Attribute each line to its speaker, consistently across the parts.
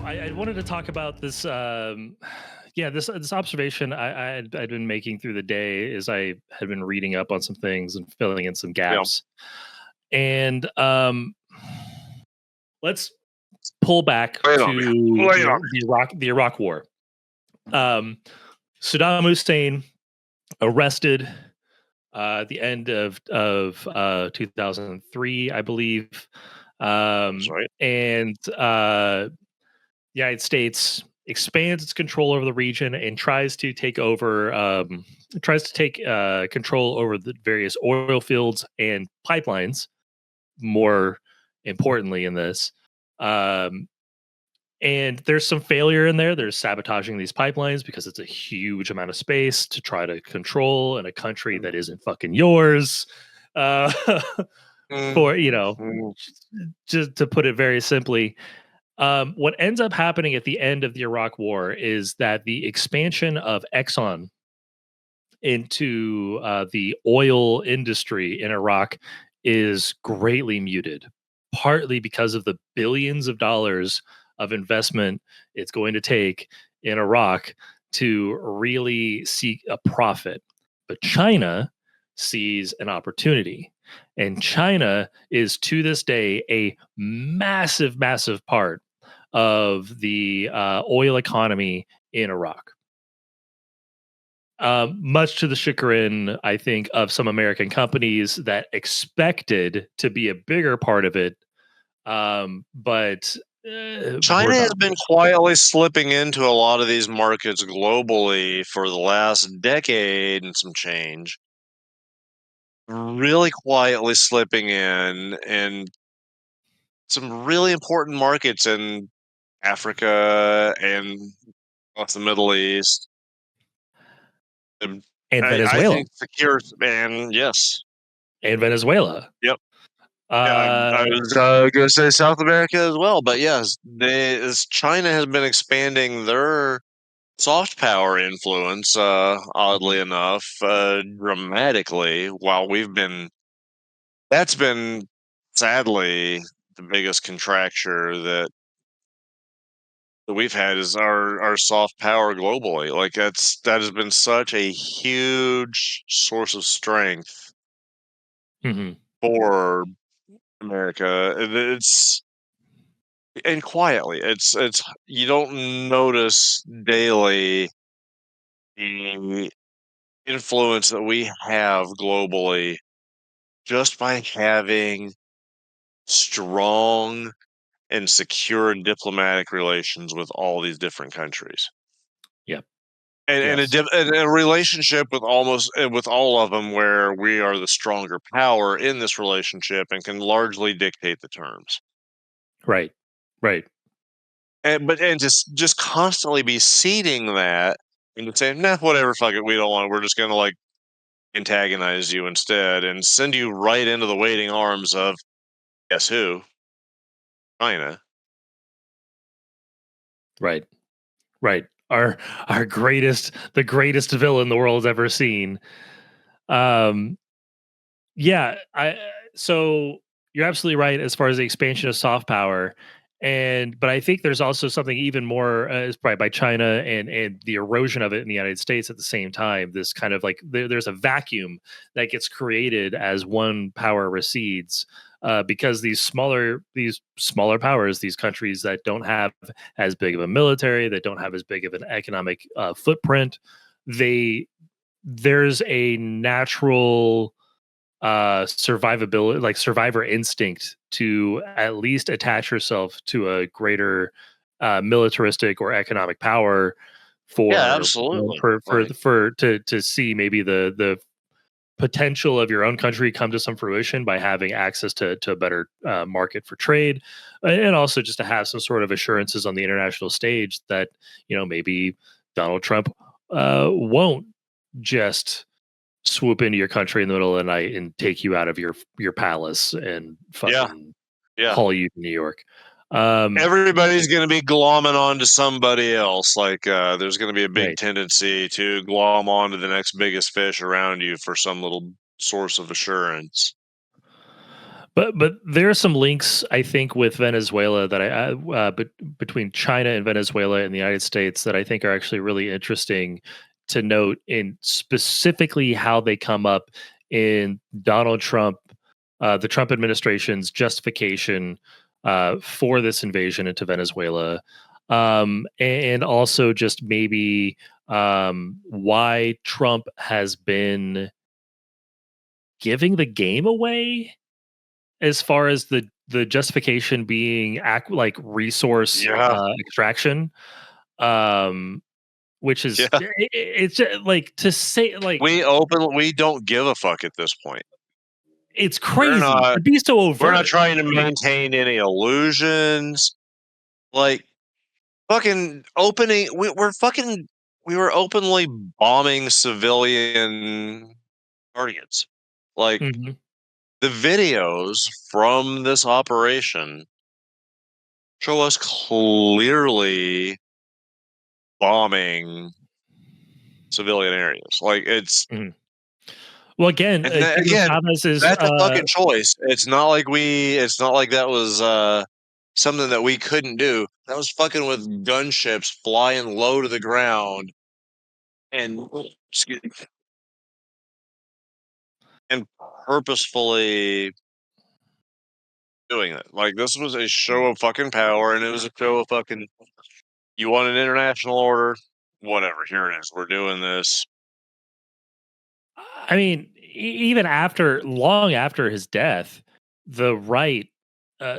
Speaker 1: I wanted to talk about this. Yeah, this observation I'd been making through the day as I had been reading up on some things and filling in some
Speaker 2: Yeah.
Speaker 1: gaps. And let's pull back
Speaker 2: Lay it on me.
Speaker 1: to
Speaker 2: Lay it on me.
Speaker 1: the Iraq War. Um, Saddam Hussein arrested at the end of 2003, I believe,
Speaker 2: That's right.
Speaker 1: and the United States expands its control over the region and tries to take control over the various oil fields and pipelines. More importantly, in this, um, and there's some failure in there. There's sabotaging these pipelines because it's a huge amount of space to try to control in a country that isn't fucking yours. Uh,
Speaker 2: Mm,
Speaker 1: for
Speaker 2: mm,
Speaker 1: just to put it very simply, what ends up happening at the end of the Iraq War is that the expansion of Exxon into the oil industry in Iraq is greatly muted, partly because of the billions of dollars of investment it's going to take in Iraq to really seek a profit. But China sees an opportunity. And China is to this day a massive, massive part of the oil economy in Iraq. Much to the chagrin, I think, of some American companies that expected to be a bigger part of it, but
Speaker 2: China
Speaker 1: we're
Speaker 2: has
Speaker 1: not.
Speaker 2: been quietly slipping into a lot of these markets globally for the last decade and some change. Really quietly slipping in and some really important markets in Africa and across the Middle East. And
Speaker 1: And
Speaker 2: I
Speaker 1: Venezuela,
Speaker 2: think secure and yes.
Speaker 1: and Venezuela.
Speaker 2: Yep. Yeah, I
Speaker 1: Uh,
Speaker 2: was going to say South America as well, but yes, China has been expanding their soft power influence, oddly enough, dramatically. While that's been sadly the biggest contracture that we've had is our soft power globally. Like that has been such a huge source of strength
Speaker 1: mhm.
Speaker 2: for America. It's and quietly, it's you don't notice daily the influence that we have globally just by having strong and secure diplomatic relations with all these different countries.
Speaker 1: Yep.
Speaker 2: And
Speaker 1: Yes.
Speaker 2: and a relationship with with all of them where we are the stronger power in this relationship and can largely dictate the terms.
Speaker 1: Right. Right.
Speaker 2: And just constantly be seeding that and just saying, "Nah, whatever, fuck it, we don't want it. We're just gonna, like, antagonize you instead and send you right into the waiting arms of guess who? China."
Speaker 1: Right. Right. The greatest villain the world's ever seen. Um, Yeah, so you're absolutely right as far as the expansion of soft power, but I think there's also something even more is probably by China and the erosion of it in the United States at the same time. This kind of like there's a vacuum that gets created as one power recedes. Because these smaller powers, these countries that don't have as big of a military, that don't have as big of an economic footprint, they there's a natural survivability, like survivor instinct, to at least attach yourself to a greater militaristic or economic power
Speaker 2: Yeah,
Speaker 1: for
Speaker 2: absolutely.
Speaker 1: for
Speaker 2: Right.
Speaker 1: to see maybe the potential of your own country come to some fruition by having access to a better market for trade, and also just to have some sort of assurances on the international stage that maybe Donald Trump won't just swoop into your country in the middle of the night and take you out of your palace and
Speaker 2: Yeah,
Speaker 1: fucking
Speaker 2: yeah.
Speaker 1: haul you to New York. Um,
Speaker 2: Everybody's gonna be glomming on to somebody else, like, there's gonna be a big
Speaker 1: right.
Speaker 2: tendency to glom on to the next biggest fish around you for some little source of assurance.
Speaker 1: But there are some links I think with Venezuela that between China and Venezuela and the United States that I think are actually really interesting to note in specifically how they come up in Donald Trump, the Trump administration's justification for this invasion into Venezuela, and also just maybe why Trump has been giving the game away as far as the justification being like resource,
Speaker 2: Yeah,
Speaker 1: extraction, um, which is
Speaker 2: yeah.
Speaker 1: it's just, like, to say, like,
Speaker 2: We don't give a fuck at this point.
Speaker 1: it's
Speaker 2: We're
Speaker 1: crazy
Speaker 2: not
Speaker 1: to be so
Speaker 2: we're not
Speaker 1: overt.
Speaker 2: trying to
Speaker 1: Like,
Speaker 2: maintain any illusions. Like, fucking opening we were openly bombing civilian targets. Like,
Speaker 1: mhm,
Speaker 2: the videos from this operation show us clearly bombing civilian areas. Like, it's
Speaker 1: mhm. Well, again,
Speaker 2: and then
Speaker 1: Hugo
Speaker 2: again,
Speaker 1: Chavez is,
Speaker 2: that's a fucking choice. It's not like that was something that we couldn't do. That was fucking with gunships flying low to the ground and excuse me, and purposefully doing it. Like, this was a show of fucking power, and it was a show of fucking, you want an international order? Whatever, here it is. We're doing this.
Speaker 1: I mean, even after long after his death, the right,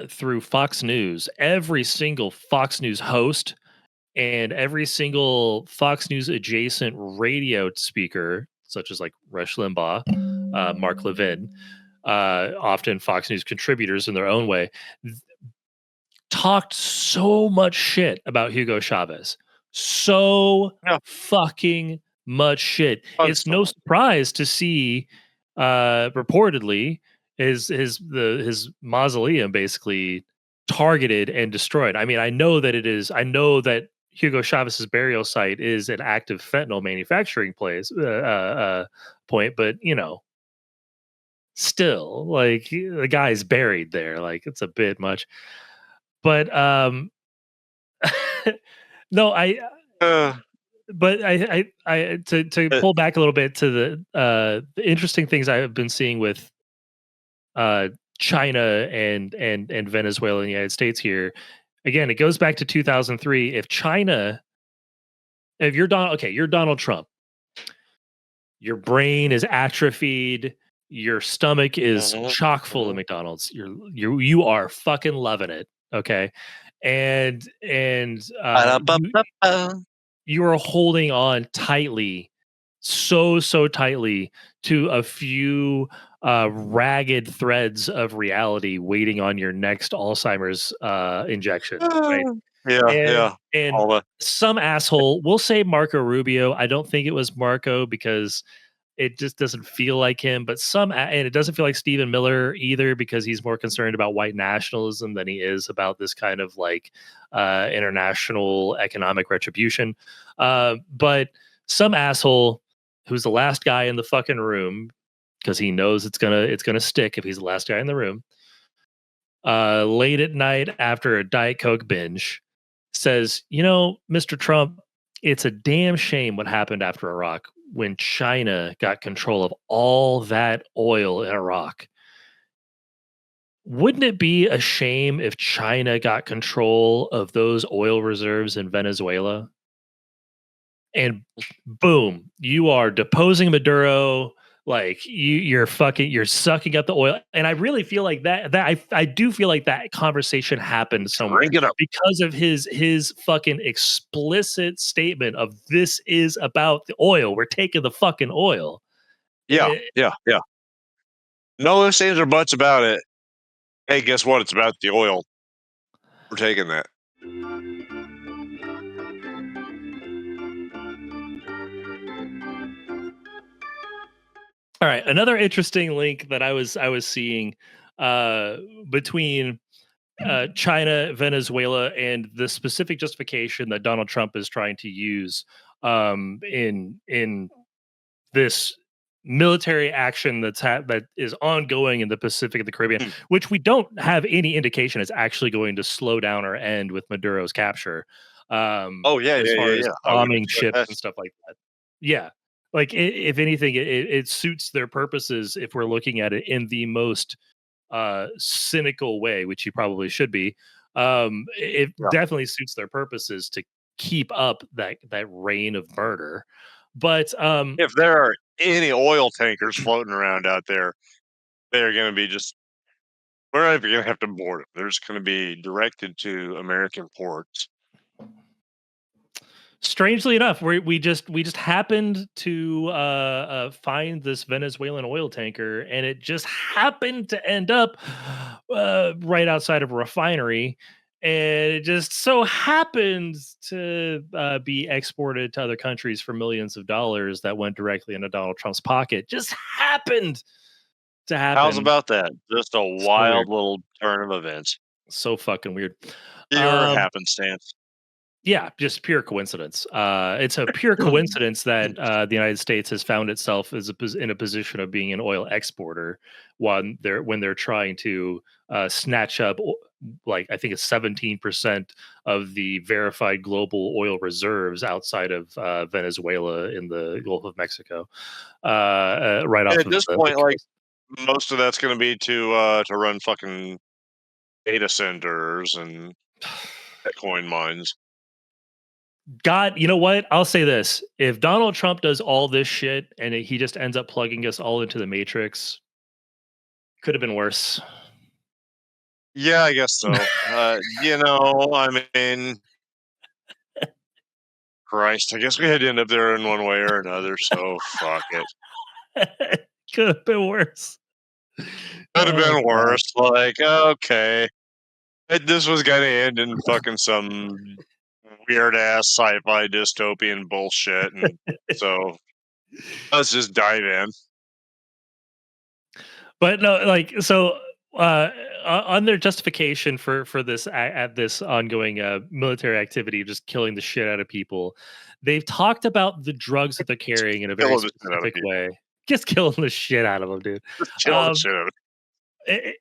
Speaker 1: through Fox News, every single Fox News host and every single Fox News adjacent radio speaker, such as like Rush Limbaugh, Mark Levin, often Fox News contributors in their own way, talked so much shit about Hugo Chavez. So
Speaker 2: Yeah,
Speaker 1: fucking much shit. It's no
Speaker 2: constantly.
Speaker 1: surprise to see reportedly his mausoleum basically targeted and destroyed. I mean, I know that Hugo Chavez's burial site is an active fentanyl manufacturing place point, but still, like, the guy's buried there. Like, it's a bit much. But no,
Speaker 2: Uh,
Speaker 1: but I to
Speaker 2: uh,
Speaker 1: pull back a little bit to the interesting things I have been seeing with uh China and Venezuela and the United States here. Again, it goes back to 2003. If you're you're Donald Trump, your brain is atrophied, your stomach is
Speaker 2: mhm,
Speaker 1: chock full of
Speaker 2: mhm.
Speaker 1: McDonald's. You are fucking loving it, okay?
Speaker 2: Ba-da-ba-ba-ba.
Speaker 1: You are holding on tightly, so tightly to a few ragged threads of reality waiting on your next Alzheimer's injection, right?
Speaker 2: Yeah,
Speaker 1: And
Speaker 2: yeah.
Speaker 1: and
Speaker 2: All the
Speaker 1: some asshole, we'll say Marco Rubio. I don't think it was Marco because it just doesn't feel like him. But and it doesn't feel like Stephen Miller either because he's more concerned about white nationalism than he is about this kind of like international economic retribution. But some asshole who's the last guy in the fucking room because he knows it's gonna stick if he's the last guy in the room. Late at night after a Diet Coke binge, says, Mr. Trump, it's a damn shame what happened after Iraq when China got control of all that oil in Iraq. Wouldn't it be a shame if China got control of those oil reserves in Venezuela? And boom, you are deposing Maduro. Like you're sucking up the oil, and I really feel like I do feel like that conversation happened somewhere
Speaker 2: drink it up.
Speaker 1: because of his fucking explicit statement of this is about the oil. We're taking the fucking oil.
Speaker 2: Yeah,
Speaker 1: Eh,
Speaker 2: yeah, yeah. No ifs, ands, or buts about it. Hey, guess what? It's about the oil. We're taking that.
Speaker 1: all right, another interesting link that I was seeing uh, between China, Venezuela, and the specific justification that Donald Trump is trying to use in this military action that is ongoing in the Pacific and the Caribbean,
Speaker 2: Mm.
Speaker 1: which we don't have any indication is actually going to slow down or end with Maduro's capture.
Speaker 2: Oh yeah,
Speaker 1: As
Speaker 2: yeah,
Speaker 1: far
Speaker 2: yeah,
Speaker 1: as
Speaker 2: yeah. I would
Speaker 1: bombing
Speaker 2: expect
Speaker 1: ships
Speaker 2: that.
Speaker 1: and stuff like that. Yeah, like if anything, it suits their purposes if we're looking at it in the most cynical way, which you probably should be. It
Speaker 2: Yeah.
Speaker 1: definitely suits their purposes to keep up that reign of murder. But
Speaker 2: If there are any oil tankers floating around out there, they're going to be just. We're not even going to have to board them. They're just going to be directed to American ports.
Speaker 1: strangely enough, we just happened to find this Venezuelan oil tanker, and it just happened to end up right outside of a refinery, and it just so happens to be exported to other countries for millions of dollars that went directly into Donald Trump's pocket. Just happened to
Speaker 2: How's
Speaker 1: happen.
Speaker 2: about that? Just a
Speaker 1: So weird,
Speaker 2: wild little turn of events.
Speaker 1: so fucking weird.
Speaker 2: Pure
Speaker 1: Um,
Speaker 2: happenstance.
Speaker 1: Yeah, just pure coincidence. It's a pure coincidence that the United States has found itself in a position of being an oil exporter when they're trying to snatch up like I think it's 17% of the verified global oil reserves outside of Venezuela in the Gulf of Mexico, right
Speaker 2: And
Speaker 1: off
Speaker 2: at
Speaker 1: of
Speaker 2: this
Speaker 1: the
Speaker 2: point, like
Speaker 1: coast.
Speaker 2: most of that's going to be to run fucking data centers and Bitcoin mines.
Speaker 1: God, you know what? I'll say this: if Donald Trump does all this shit and he just ends up plugging us all into the matrix, could have been worse.
Speaker 2: Yeah, I guess so. I mean, Christ, I guess we had to end up there in one way or another. So fuck it.
Speaker 1: Could have been worse.
Speaker 2: Could have
Speaker 1: Oh
Speaker 2: been
Speaker 1: god.
Speaker 2: worse. Like, okay, this was gonna end in fucking some weird ass sci-fi dystopian bullshit, and so let's just dive in.
Speaker 1: But no, like so on their justification for this at this ongoing military activity, just killing the shit out of people, they've talked about the drugs that they're carrying in a very
Speaker 2: Killing the shit out of
Speaker 1: specific
Speaker 2: people.
Speaker 1: way. Just killing the shit out of them, dude.
Speaker 2: Just killing the
Speaker 1: Um,
Speaker 2: shit out of
Speaker 1: it,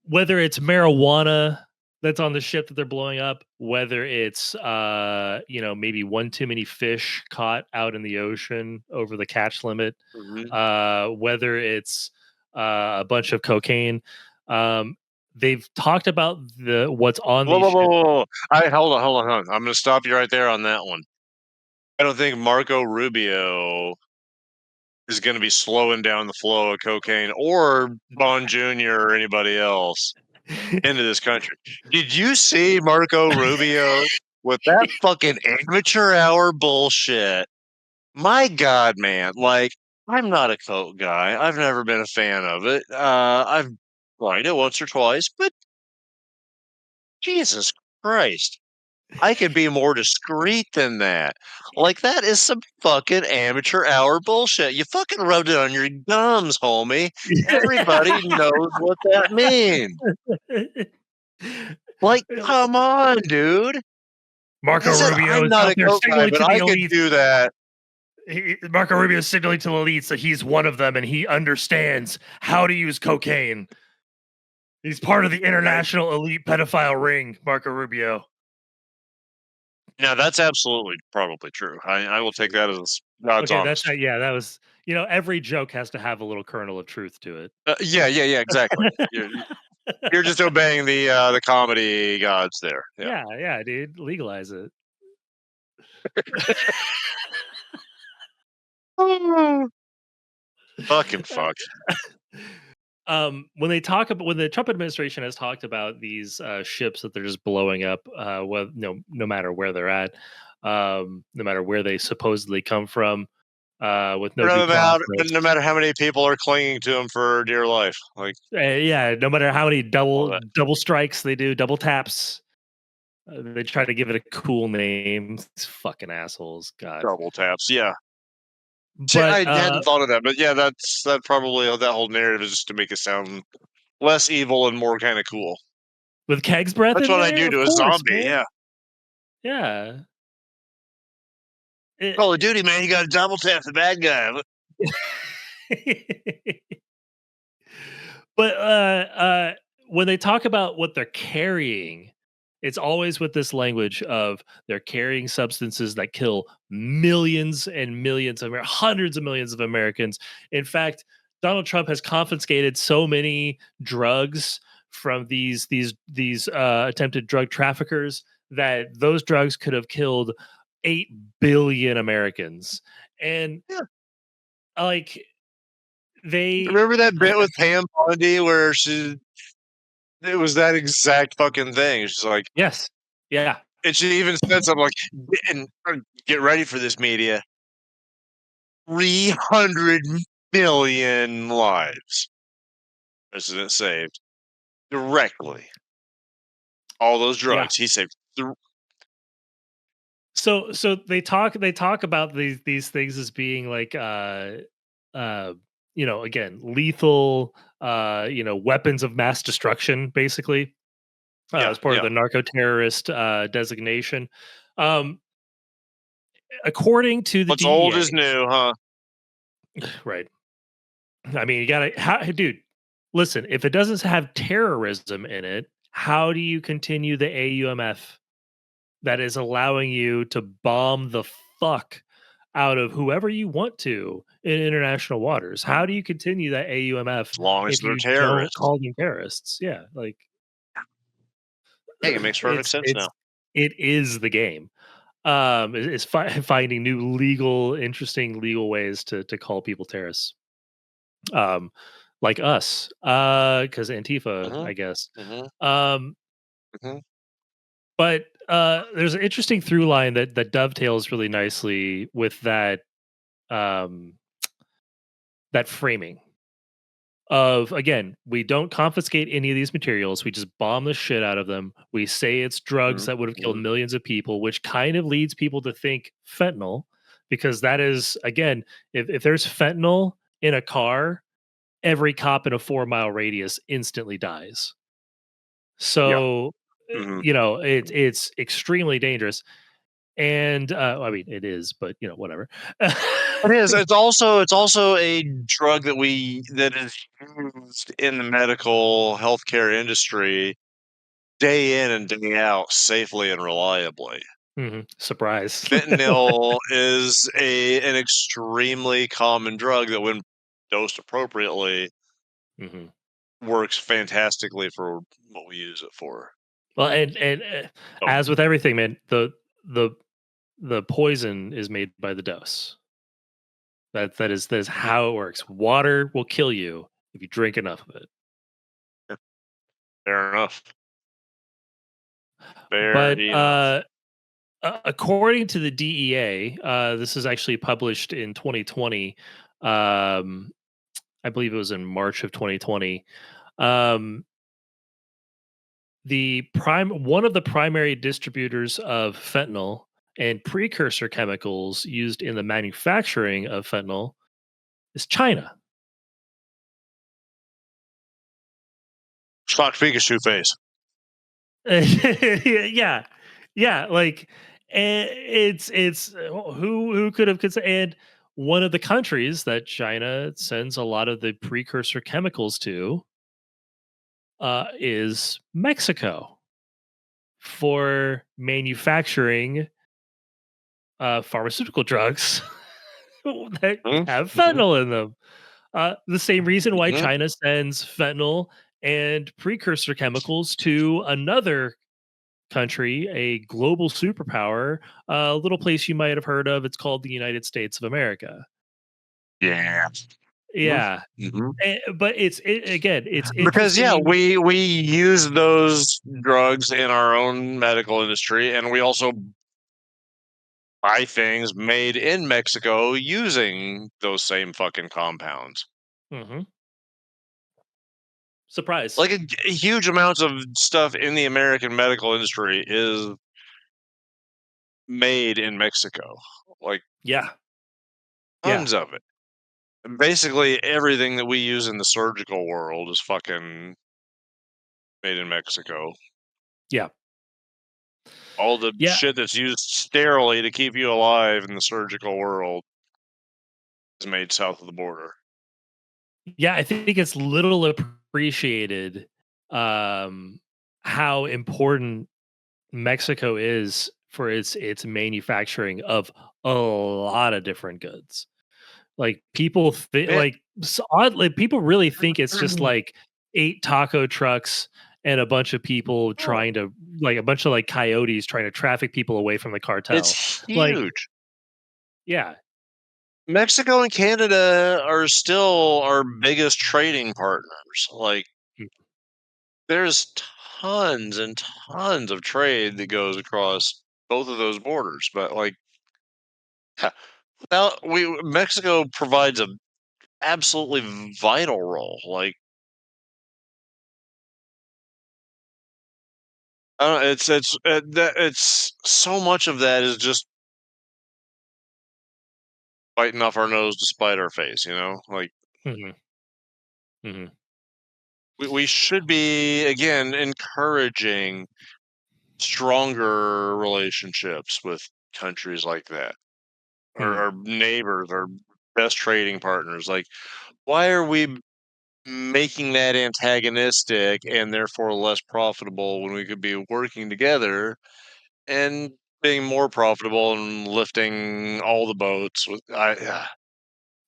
Speaker 1: whether it's marijuana that's on the ship that they're blowing up, whether it's maybe one too many fish caught out in the ocean over the catch limit,
Speaker 2: Mhm.
Speaker 1: whether it's a bunch of cocaine. um, they've talked about the what's on
Speaker 2: Whoa,
Speaker 1: these
Speaker 2: whoa, whoa,
Speaker 1: ships.
Speaker 2: whoa, whoa. Hold on. I'm gonna stop you right there on that one. I don't think Marco Rubio is gonna be slowing down the flow of cocaine or Bon Jr. or anybody else into this country. Did you see Marco Rubio with that fucking amateur hour bullshit? My God, man! Like, I'm not a coke guy. I've never been a fan of it. I've tried it once or twice, but Jesus Christ. I could be more discreet than that. Like, that is some fucking amateur hour bullshit. You fucking rubbed it on your gums, homie. Everybody knows what that means. Like, come on, dude. Like I
Speaker 1: Marco
Speaker 2: said,
Speaker 1: Rubio
Speaker 2: I'm
Speaker 1: is
Speaker 2: not
Speaker 1: out
Speaker 2: a
Speaker 1: there
Speaker 2: coke guy,
Speaker 1: signaling
Speaker 2: but
Speaker 1: to the
Speaker 2: I could
Speaker 1: elites.
Speaker 2: do that.
Speaker 1: Marco Rubio is signaling to the elites that he's one of them and he understands how to use cocaine. He's part of the
Speaker 2: I,
Speaker 1: international elite pedophile ring, Marco Rubio.
Speaker 2: now, that's absolutely probably true. I will take that as God's
Speaker 1: Okay, that's
Speaker 2: honest.
Speaker 1: yeah, that was every joke has to have a little kernel of truth to it.
Speaker 2: Yeah, exactly. You're just obeying the comedy gods there. Yeah.
Speaker 1: Yeah, yeah, dude, legalize it.
Speaker 2: Fucking fucked.
Speaker 1: When the Trump administration has talked about these ships that they're just blowing up, no matter where they're at, no matter where they supposedly come from, with no due process.
Speaker 2: No matter how many people are clinging to him for dear life, like
Speaker 1: Yeah, no matter how many
Speaker 2: all
Speaker 1: double
Speaker 2: that
Speaker 1: double strikes they do, double taps, they try to give it a cool name. These fucking assholes, God.
Speaker 2: double taps. Yeah. See,
Speaker 1: But
Speaker 2: I hadn't thought of that, but yeah, that probably that whole narrative is just to make it sound less evil and more kind of cool.
Speaker 1: with Keg's breath
Speaker 2: That's
Speaker 1: in
Speaker 2: what I
Speaker 1: there,
Speaker 2: do
Speaker 1: of
Speaker 2: to a
Speaker 1: course,
Speaker 2: zombie.
Speaker 1: man.
Speaker 2: Yeah.
Speaker 1: Yeah. It,
Speaker 2: Call of Duty, man. You got to double tap the bad guy.
Speaker 1: But when they talk about what they're carrying, it's always with this language of they're carrying substances that kill millions and millions of hundreds of millions of Americans. In fact, Donald Trump has confiscated so many drugs from these attempted drug traffickers that those drugs could have killed 8 billion Americans. And
Speaker 2: Yeah.
Speaker 1: like they
Speaker 2: Remember that bit with Pam Bondi where it was that exact fucking thing. She's like,
Speaker 1: yes. Yeah.
Speaker 2: and she even said something like, and get ready for this media. 300 million lives. President saved directly. All those
Speaker 1: Yeah.
Speaker 2: drugs. He saved.
Speaker 1: So they talk about these things as being like uh again lethal weapons of mass destruction basically
Speaker 2: Yeah,
Speaker 1: as part of
Speaker 2: yeah.
Speaker 1: the narco terrorist designation. Um according to the
Speaker 2: What's old is
Speaker 1: DEA,
Speaker 2: new, huh?
Speaker 1: right. I mean, you got to dude, listen, if it doesn't have terrorism in it, how do you continue the AUMF that is allowing you to bomb the fuck out of whoever you want to in international waters? How do you continue that AUMF
Speaker 2: As long as
Speaker 1: if
Speaker 2: they're
Speaker 1: you don't
Speaker 2: terrorists.
Speaker 1: call them terrorists? Yeah, like
Speaker 2: Hey, it makes perfect
Speaker 1: it's
Speaker 2: sense
Speaker 1: it's
Speaker 2: now.
Speaker 1: it is the game. Is finding new interesting legal ways to call people terrorists. Um, like us, because Antifa,
Speaker 2: Mhm,
Speaker 1: I guess.
Speaker 2: mhm,
Speaker 1: Um,
Speaker 2: mhm.
Speaker 1: but there's an interesting through line that dovetails really nicely with um, that framing of again, we don't confiscate any of these materials. We just bomb the shit out of them. We say it's drugs
Speaker 2: Mhm,
Speaker 1: that would have killed
Speaker 2: mhm.
Speaker 1: millions of people, which kind of leads people to think fentanyl, because that is again, if there's fentanyl in a car, every cop in a 4 mile radius instantly dies.
Speaker 2: Yeah.
Speaker 1: So,
Speaker 2: Mhm.
Speaker 1: it's extremely dangerous, and, I mean, it is, but, whatever.
Speaker 2: It is. It's also a drug that is used in the medical healthcare industry day in and day out safely and reliably.
Speaker 1: Mhm, surprise.
Speaker 2: Fentanyl is an extremely common drug that when dosed appropriately
Speaker 1: Mhm.
Speaker 2: works fantastically for what we use it for.
Speaker 1: Well, and
Speaker 2: Oh,
Speaker 1: as with everything, man, the the poison is made by the dose. That is how it works. Water will kill you if you drink enough of it.
Speaker 2: yeah, fair enough. Fair
Speaker 1: But,
Speaker 2: enough.
Speaker 1: according to the DEA, this is actually published in 2020. Um, I believe it was in March of 2020. Um, the prime one of the primary distributors of fentanyl and precursor chemicals used in the manufacturing of fentanyl is China.
Speaker 2: Stock Pikachu face.
Speaker 1: Yeah, yeah, like it's who could have considered, and one of the countries that China sends a lot of the precursor chemicals to is Mexico for manufacturing pharmaceutical drugs that
Speaker 2: Mhm,
Speaker 1: have
Speaker 2: mhm,
Speaker 1: fentanyl in them. The same reason why
Speaker 2: mhm.
Speaker 1: China sends fentanyl and precursor chemicals to another country, a global superpower, a little place you might have heard of. It's called the United States of America.
Speaker 2: Yeah. Mhm,
Speaker 1: Yeah.
Speaker 2: mhm.
Speaker 1: But again, it's
Speaker 2: Because, yeah,
Speaker 1: interesting.
Speaker 2: we use those drugs in our own medical industry, and we also buy things made in Mexico using those same fucking compounds.
Speaker 1: Mhm. Surprise.
Speaker 2: Like, a huge amounts of stuff in the American medical industry is made in Mexico, like,
Speaker 1: Yeah. Yeah.
Speaker 2: tons of it. And basically, everything that we use in the surgical world is fucking made in Mexico.
Speaker 1: Yeah.
Speaker 2: All the
Speaker 1: Yeah.
Speaker 2: shit that's used sterilely to keep you alive in the surgical world is made south of the border.
Speaker 1: Yeah, I think it's little appreciated, um, how important Mexico is for its manufacturing of a lot of different goods. Like, people
Speaker 2: Man,
Speaker 1: oddly, people really think it's just, like, 8 taco trucks and a bunch of people
Speaker 2: oh,
Speaker 1: trying to like, a bunch of, like, coyotes trying to traffic people away from the cartel.
Speaker 2: it's
Speaker 1: Like,
Speaker 2: huge.
Speaker 1: yeah.
Speaker 2: Mexico and Canada are still our biggest trading partners. Like,
Speaker 1: Mm,
Speaker 2: there's tons and tons of trade that goes across both of those borders. But like, yeah, without we Mexico provides a absolutely vital role. Like, I don't know, it's so much of that is just biting off our nose to spite our face. Like
Speaker 1: mhm, mhm,
Speaker 2: we should be again encouraging stronger relationships with countries like that,
Speaker 1: mhm.
Speaker 2: our neighbors, our best trading partners. Like, why are we making that antagonistic and therefore less profitable when we could be working together and being more profitable and lifting all the boats with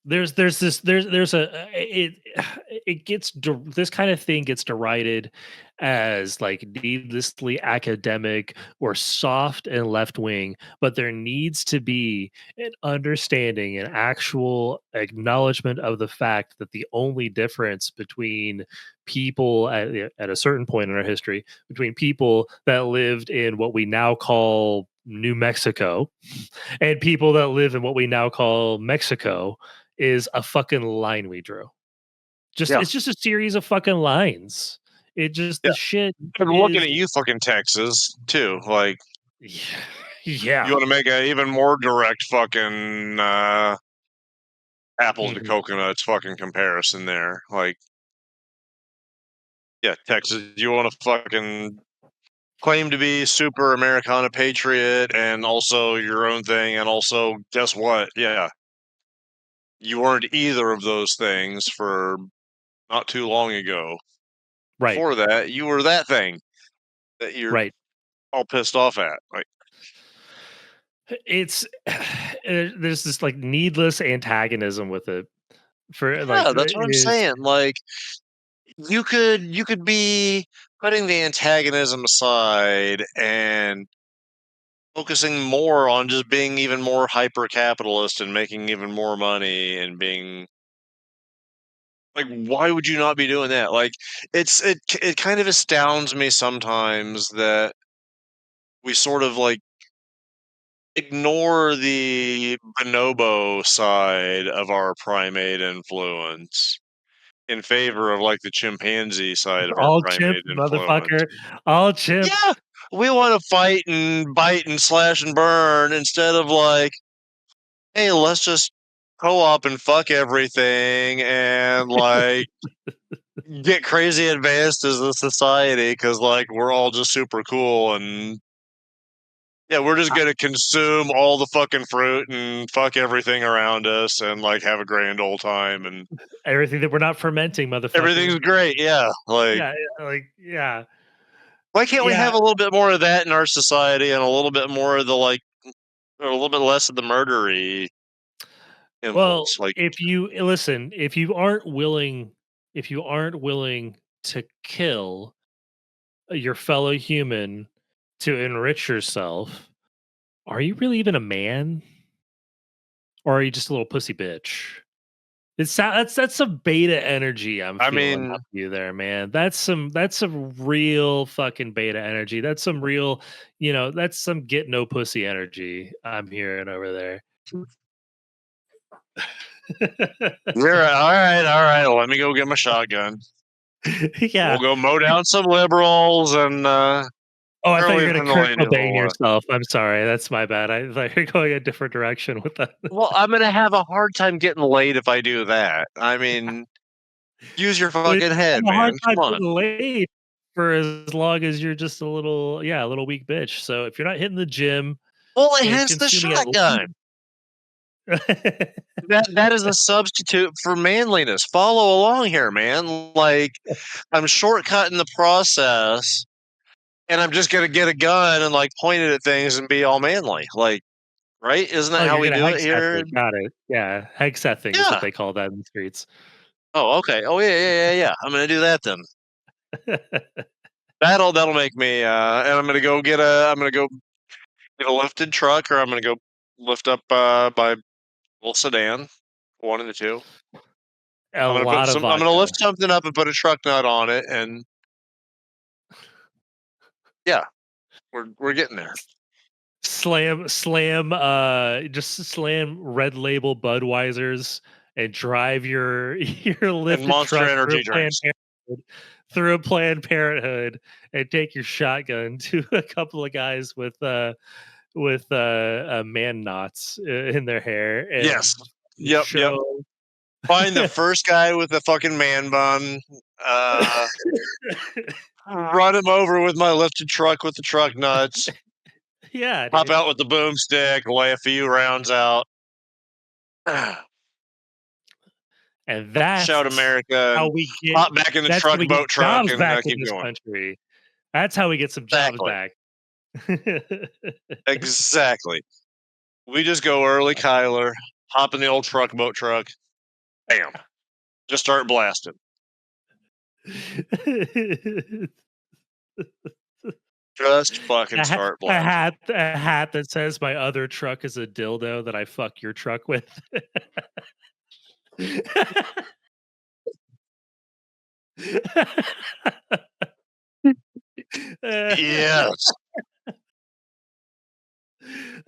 Speaker 1: There's this there's a it it gets this kind of thing gets derided as like needlessly academic or soft and left wing, but there needs to be an understanding, an actual acknowledgement of the fact that the only difference between people at a certain point in our history, between people that lived in what we now call New Mexico and people that live in what we now call Mexico, is a fucking line we drew. Just
Speaker 2: yeah,
Speaker 1: it's just a series of fucking lines. It just
Speaker 2: yeah.
Speaker 1: the shit
Speaker 2: I'm looking
Speaker 1: is
Speaker 2: at you fucking Texas too. Like, you
Speaker 1: yeah.
Speaker 2: want to make a even more direct fucking apples to
Speaker 1: Mhm.
Speaker 2: coconuts fucking comparison there. Like, yeah, Texas, you want to fucking claim to be super Americana patriot and also your own thing, and also guess what? Yeah, you weren't either of those things for not too long ago.
Speaker 1: Right,
Speaker 2: Before that, you were that thing that you're
Speaker 1: right.
Speaker 2: all pissed off at. Like,
Speaker 1: It's there's this like needless antagonism with it for like
Speaker 2: yeah, that's what I'm
Speaker 1: is
Speaker 2: saying. Like, you could be putting the antagonism aside and focusing more on just being even more hyper capitalist and making even more money and being like, why would you not be doing that? Like, it kind of astounds me sometimes that we sort of like ignore the bonobo side of our primate influence in favor of like the chimpanzee side of our
Speaker 1: all chimp
Speaker 2: primate influence.
Speaker 1: motherfucker, all chimp.
Speaker 2: Yeah, we want to fight and bite and slash and burn instead of like, hey, let's just co-op and fuck everything and like get crazy advanced as a society because like we're all just super cool and yeah, we're just gonna consume all the fucking fruit and fuck everything around us and like have a grand old time and
Speaker 1: Everything that we're not fermenting,
Speaker 2: everything's
Speaker 1: motherfucker.
Speaker 2: great. Yeah, like
Speaker 1: Yeah, like yeah,
Speaker 2: why can't we
Speaker 1: yeah.
Speaker 2: have a little bit more of that in our society and a little bit more of the like, or a little bit less of the murdery
Speaker 1: Well,
Speaker 2: impulse? Like,
Speaker 1: if you listen, if you aren't willing to kill your fellow human to enrich yourself, are you really even a man? Or are you just a little pussy bitch? That's some beta energy I'm
Speaker 2: I
Speaker 1: feeling
Speaker 2: mean,
Speaker 1: off you there, man. That's some real fucking beta energy. That's some real, that's some get no pussy energy I'm hearing over there.
Speaker 2: you're right. All right, all right. Let me go get my shotgun. We'll
Speaker 1: Yeah.
Speaker 2: go mow down some liberals and
Speaker 1: Oh, I thought
Speaker 2: throw
Speaker 1: you were gonna
Speaker 2: even the
Speaker 1: Kurt
Speaker 2: ladies a
Speaker 1: Cobain
Speaker 2: little less.
Speaker 1: yourself. I'm sorry, that's my bad. I thought you're going a different direction with that.
Speaker 2: Well, I'm gonna have a hard time getting laid if I do that. I mean, use your
Speaker 1: Well, you
Speaker 2: fucking head,
Speaker 1: have a hard
Speaker 2: man.
Speaker 1: time
Speaker 2: Come on.
Speaker 1: getting laid for as long as you're just a little weak bitch. So if you're not hitting the gym
Speaker 2: Well,
Speaker 1: and
Speaker 2: hence the
Speaker 1: consuming at
Speaker 2: shotgun.
Speaker 1: least
Speaker 2: That is a substitute for manliness. Follow along here, man. Like, I'm shortcutting the process, and I'm just gonna get a gun and, like, point it at things and be all manly. Like, right? Isn't
Speaker 1: Oh,
Speaker 2: that how
Speaker 1: you're
Speaker 2: we
Speaker 1: gonna
Speaker 2: do it
Speaker 1: hex-set
Speaker 2: here?
Speaker 1: it. Got it. Yeah, hex-sething is what
Speaker 2: Yeah.
Speaker 1: they call that in the streets.
Speaker 2: Oh, okay. Oh, yeah. I'm gonna do that then. That'll make me, and I'm gonna go get a lifted truck, or I'm gonna go lift up, by little sedan, one of the 2.
Speaker 1: A lot of
Speaker 2: I'm gonna
Speaker 1: vodka.
Speaker 2: lift something up and put a truck nut on it, and yeah, we're getting there.
Speaker 1: Just slam Red Label Budweisers and drive your your
Speaker 2: And
Speaker 1: lifted
Speaker 2: Monster
Speaker 1: truck
Speaker 2: Energy drinks.
Speaker 1: Through a Planned Parenthood and take your shotgun to a couple of guys with man knots in their hair
Speaker 2: Yes.
Speaker 1: and
Speaker 2: Yep.
Speaker 1: show.
Speaker 2: Find the first guy with the fucking man bun, uh, run him over with my lifted truck with the truck nuts,
Speaker 1: Yeah,
Speaker 2: pop
Speaker 1: dude.
Speaker 2: out with the boomstick, lay a few rounds out,
Speaker 1: And
Speaker 2: shout
Speaker 1: that's
Speaker 2: America,
Speaker 1: how
Speaker 2: and
Speaker 1: we get
Speaker 2: hop back in the
Speaker 1: that's how
Speaker 2: truck,
Speaker 1: we get
Speaker 2: boat truck,
Speaker 1: jobs
Speaker 2: and,
Speaker 1: back in
Speaker 2: keep
Speaker 1: this
Speaker 2: going.
Speaker 1: country. That's how we get some jobs
Speaker 2: Exactly.
Speaker 1: back.
Speaker 2: Exactly. We just go early Kyler, hop in the old truck, boat truck, bam, just start blasting. Just fucking start blasting.
Speaker 1: A hat that says my other truck is a dildo that I fuck your truck with.
Speaker 2: Yes,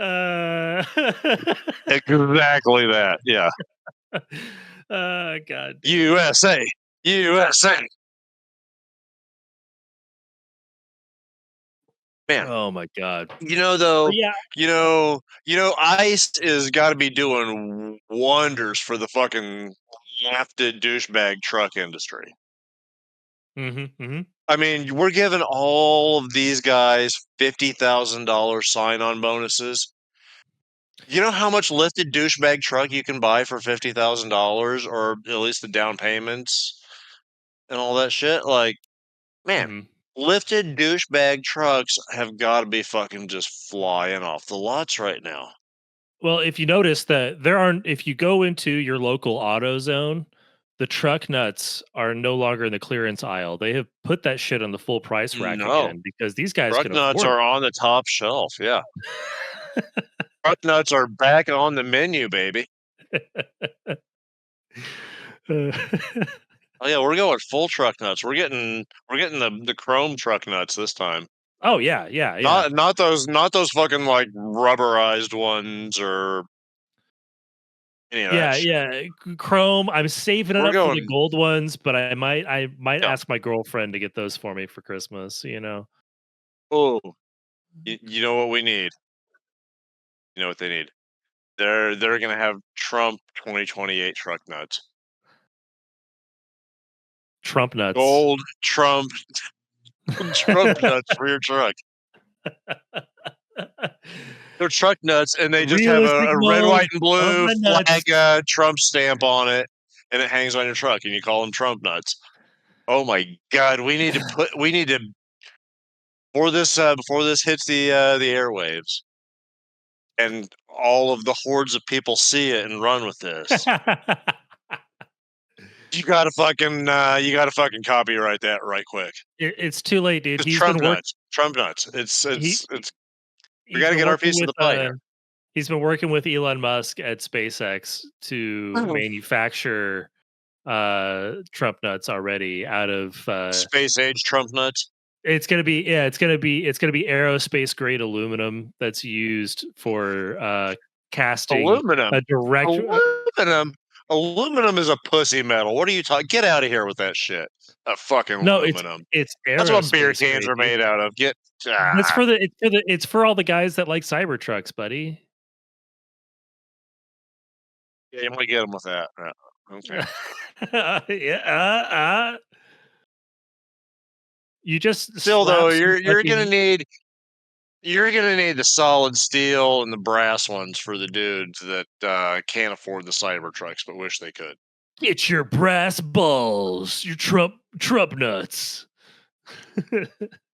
Speaker 1: Uh,
Speaker 2: exactly that. Yeah.
Speaker 1: God damn.
Speaker 2: USA, USA. Man,
Speaker 1: Oh my god. But
Speaker 2: though,
Speaker 1: yeah.
Speaker 2: ICE is got to be doing wonders for the fucking lafted douchebag truck industry.
Speaker 1: Mhm, mhm.
Speaker 2: I mean, we're giving all of these guys $50,000 sign-on bonuses. You know how much lifted douchebag truck you can buy for $50,000, or at least the down payments and all that shit? Like, man,
Speaker 1: Mhm.
Speaker 2: lifted douchebag trucks have got to be fucking just flying off the lots right now.
Speaker 1: Well, if you notice that there aren't if you go into your local auto zone, the truck nuts are no longer in the clearance aisle. They have put that shit on the full price rack
Speaker 2: No,
Speaker 1: again because these guys
Speaker 2: truck
Speaker 1: can
Speaker 2: nuts
Speaker 1: afford
Speaker 2: are on the top shelf. Yeah,
Speaker 1: it.
Speaker 2: truck nuts are back on the menu, baby.
Speaker 1: Uh,
Speaker 2: Oh yeah, we're going full truck nuts. We're getting the chrome truck nuts this time.
Speaker 1: oh yeah, yeah, yeah.
Speaker 2: Not those fucking like rubberized ones or any of that
Speaker 1: Yeah,
Speaker 2: shit.
Speaker 1: yeah, chrome, I'm saving it
Speaker 2: We're
Speaker 1: up for the
Speaker 2: going.
Speaker 1: gold ones, but I might
Speaker 2: Yeah.
Speaker 1: ask my girlfriend to get those for me for Christmas, you know?
Speaker 2: Oh, you know what we need? You know what they need? They're gonna have Trump 2028 truck nuts.
Speaker 1: Trump nuts.
Speaker 2: Gold Trump Trump nuts for your truck. They're truck nuts, and they just have
Speaker 1: Realistic
Speaker 2: a red,
Speaker 1: mold
Speaker 2: white, and
Speaker 1: of
Speaker 2: blue
Speaker 1: my nuts.
Speaker 2: flag, Trump stamp on it, and it hangs on your truck, and you call them Trump nuts. Oh my god, we need to before this hits the airwaves, and all of the hordes of people see it and run with this. You gotta fucking copyright that right quick.
Speaker 1: It's too late, dude.
Speaker 2: Just Trump nuts, Trump nuts. It's
Speaker 1: He
Speaker 2: it's it's we
Speaker 1: he's
Speaker 2: got to
Speaker 1: been
Speaker 2: get our
Speaker 1: working
Speaker 2: piece of
Speaker 1: with
Speaker 2: the pie here.
Speaker 1: he's been working with Elon Musk at SpaceX to
Speaker 2: Oh.
Speaker 1: manufacture Trump nuts already out of
Speaker 2: Space age Trump nuts,
Speaker 1: it's gonna be aerospace grade aluminum that's used for casting
Speaker 2: aluminum,
Speaker 1: a direct
Speaker 2: aluminum, aluminum is a pussy metal. What are you talking? Get out of here with that shit. A fucking
Speaker 1: no,
Speaker 2: aluminum.
Speaker 1: it's
Speaker 2: That's what beer
Speaker 1: aerospace
Speaker 2: cans
Speaker 1: grade,
Speaker 2: are
Speaker 1: dude.
Speaker 2: made out of.
Speaker 1: That's for it's for all the guys that like Cybertrucks, buddy.
Speaker 2: Yeah, you want to get them with that. Okay.
Speaker 1: Yeah, you just
Speaker 2: Still though,
Speaker 1: slap some
Speaker 2: you're gonna
Speaker 1: fucking
Speaker 2: need You're gonna need the solid steel and the brass ones for the dudes that can't afford the Cybertrucks but wish they could.
Speaker 1: Get your brass balls, your Trump nuts.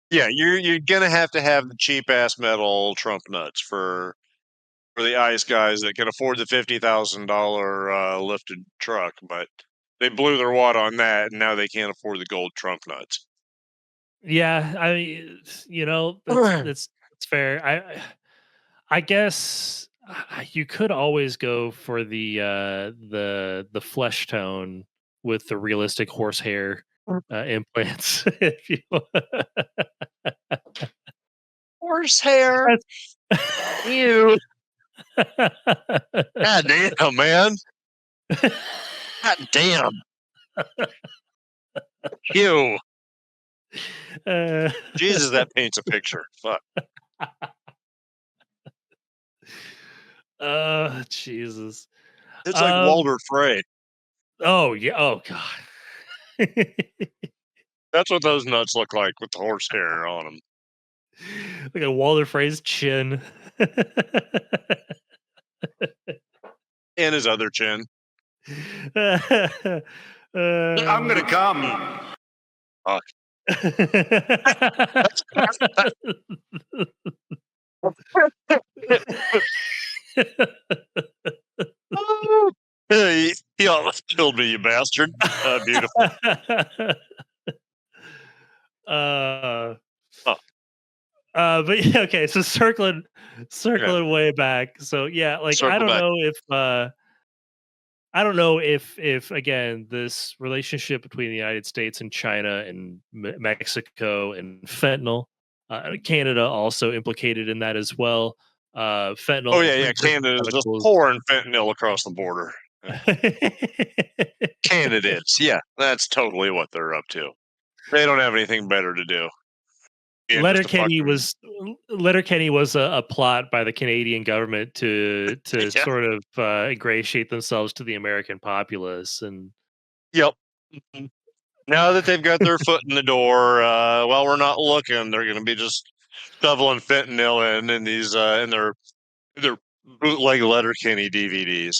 Speaker 2: Yeah, you're gonna have to have the cheap ass metal Trump nuts for the ice guys that can afford the $50,000 lifted truck, but they blew their wad on that, and now they can't afford the gold Trump nuts.
Speaker 1: Yeah, that's fair. I guess you could always go for the flesh tone with the realistic horsehair implants. If you,
Speaker 2: Horsehair, you. God damn, man. God damn, you.
Speaker 1: uh,
Speaker 2: Jesus, that paints a picture. Fuck.
Speaker 1: Jesus.
Speaker 2: It's like
Speaker 1: Um.
Speaker 2: Walter Frey.
Speaker 1: Oh yeah. Oh god.
Speaker 2: That's what those nuts look like with the horsehair on them
Speaker 1: Like a Walter Frey's chin.
Speaker 2: and his other chin.
Speaker 1: uh,
Speaker 3: I'm gonna come.
Speaker 2: Fuck. He almost killed me, you bastard. Beautiful.
Speaker 1: uh,
Speaker 2: Oh,
Speaker 1: but yeah, okay. So
Speaker 2: yeah.
Speaker 1: circling way back. So yeah, like
Speaker 2: Circle back.
Speaker 1: I don't know if again this relationship between the United States and China and Mexico and fentanyl, Canada also implicated in that as well.
Speaker 2: Oh,
Speaker 1: Fentanyl,
Speaker 2: yeah, yeah.
Speaker 1: precursor
Speaker 2: Canada's just
Speaker 1: chemicals.
Speaker 2: pouring fentanyl across the border. Candidates. Yeah, that's totally what they're up to. They don't have anything better to do. Yeah, just to
Speaker 1: Letterkenny
Speaker 2: fucking.
Speaker 1: was Letterkenny was a plot by the Canadian government to
Speaker 2: Yeah.
Speaker 1: sort of ingratiate themselves to the American populace, and
Speaker 2: Yep. Mhm. Now that they've got their foot in the door, while we're not looking, they're going to be just shoveling fentanyl in these in their bootleg Letterkenny DVDs.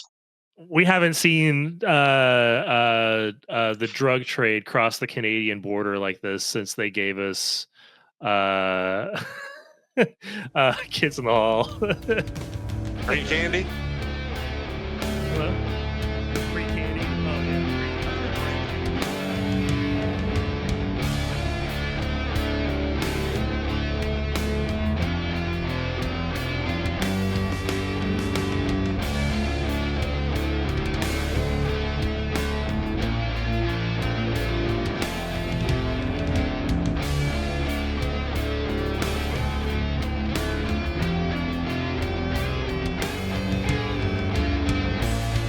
Speaker 1: we haven't seen the drug trade cross the Canadian border like this since they gave us uh, Kids in the Hall.
Speaker 2: Green candy.